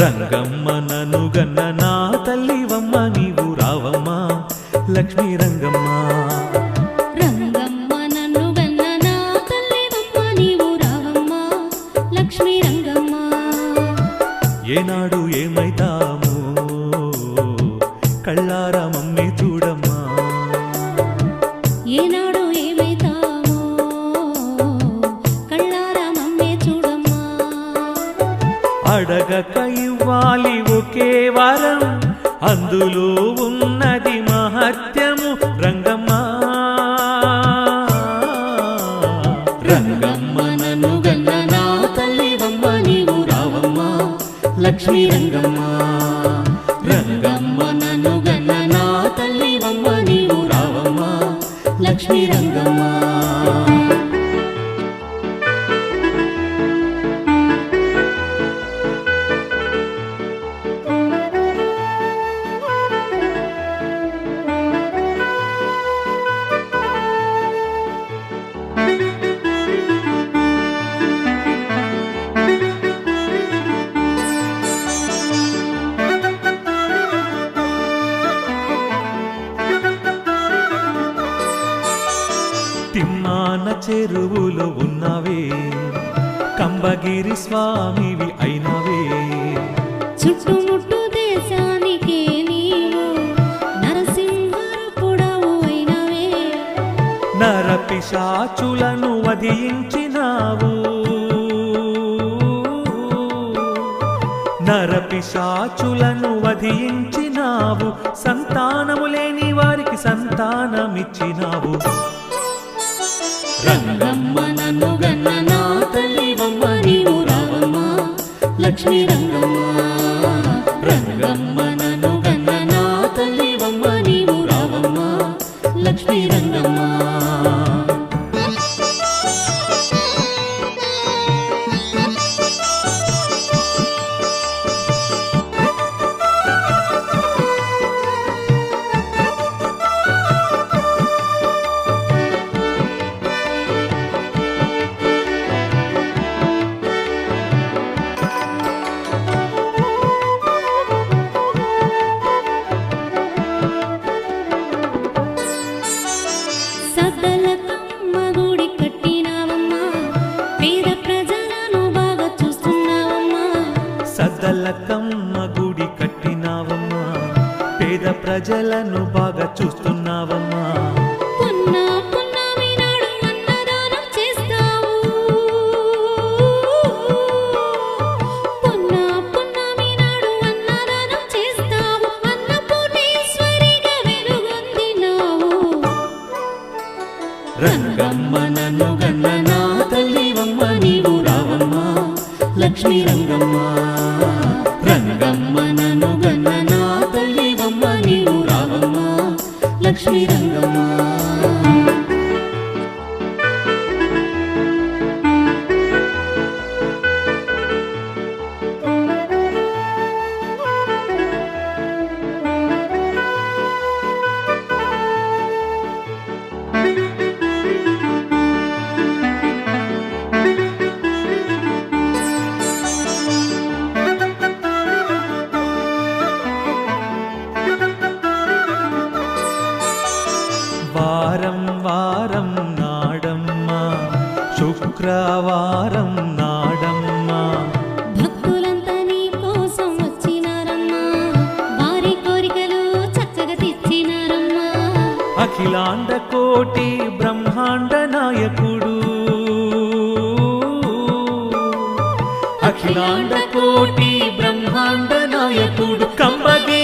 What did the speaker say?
రంగమ్మ నన్ను గన్న నా తల్లివమ్మ నీవు రావమ్మ లక్ష్మీ రంగమ్మ. రంగమ్మ నన్ను గన్న నా తల్లివమ్మ నీవు రావమ్మ లక్ష్మీ రంగమ్మ. ఏనాడు ఏమైతామో కళ్ళారా మమ్మి చూడమ్మా. ఏనాడు ఏమైతామో కళ్ళారా మమ్మే చూడమ్మా. అడగక ఇవ్వాలి ఒకే వరం అందులో ఉన్నది మహత్యము రంగమ్మ. రంగమ్మ నన్ను గన్న నా తల్లివమ్మ నీవు రావమ్మ లక్ష్మీ రంగమ్మ. రంగమ్మ నన్ను గన్న నా తల్లివమ్మ నీవు రావమ్మ లక్ష్మీ రంగమ్మ. తిమ్మాన చెరువులో ఉన్నవే కంబగిరి స్వామివి అయినవే. చుట్టుముట్టు దేశానికే నీవు నరసింహరూపుడవు అయినవే. నరపిశాచులను వధించినావు. నరపిశాచులను వధించినావు. సంతానము లేని వారికి సంతానమిచ్చినావు. రంగమ్మ నన్ను గన్న నా తల్లివమ్మ నీవు రావమ్మ లక్ష్మీ రంగమ్మ. రంగమ్మ నన్ను గన్న నా తల్లివమ్మ నీవు రావమ్మ లక్ష్మీ రంగమ్మ. సద్దలకమ్మ గుడి కట్టినావమ్మా పేద ప్రజలను బాగా చూస్తున్నావమ్మా. సద్దలకమ్మ గుడి కట్టినావమ్మా పేద ప్రజలను బాగా చూస్తున్నావమ్మా. పున్నమి నాడు అన్నదానం చేస్తావు. పున్నమి నాడు అన్నదానం చేస్తావు. అన్నపూర్ణేశ్వరిగా వెలుగొందినావు. రంగమ్మ నన్ను గన్న నా తల్లివమ్మ నీవు రావమ్మ లక్ష్మీ రంగమ్మ. రంగమ్మ నన్ను గన్న నా తల్లివమ్మ నీవు రావమ్మ లక్ష్మీ రంగమ్మ. వారం వారం నాడమ్మ శుక్రవారం నాడమ్మ. భక్తులంతా నీ కోసం వచ్చినారమ్మా. వారి కోరికలు చక్కగా తెచ్చినారమ్మా. అఖిలాండ కోటి బ్రహ్మాండ నాయకుడు. అఖిలాండ కోటి బ్రహ్మాండ నాయకుడు కంబగిరి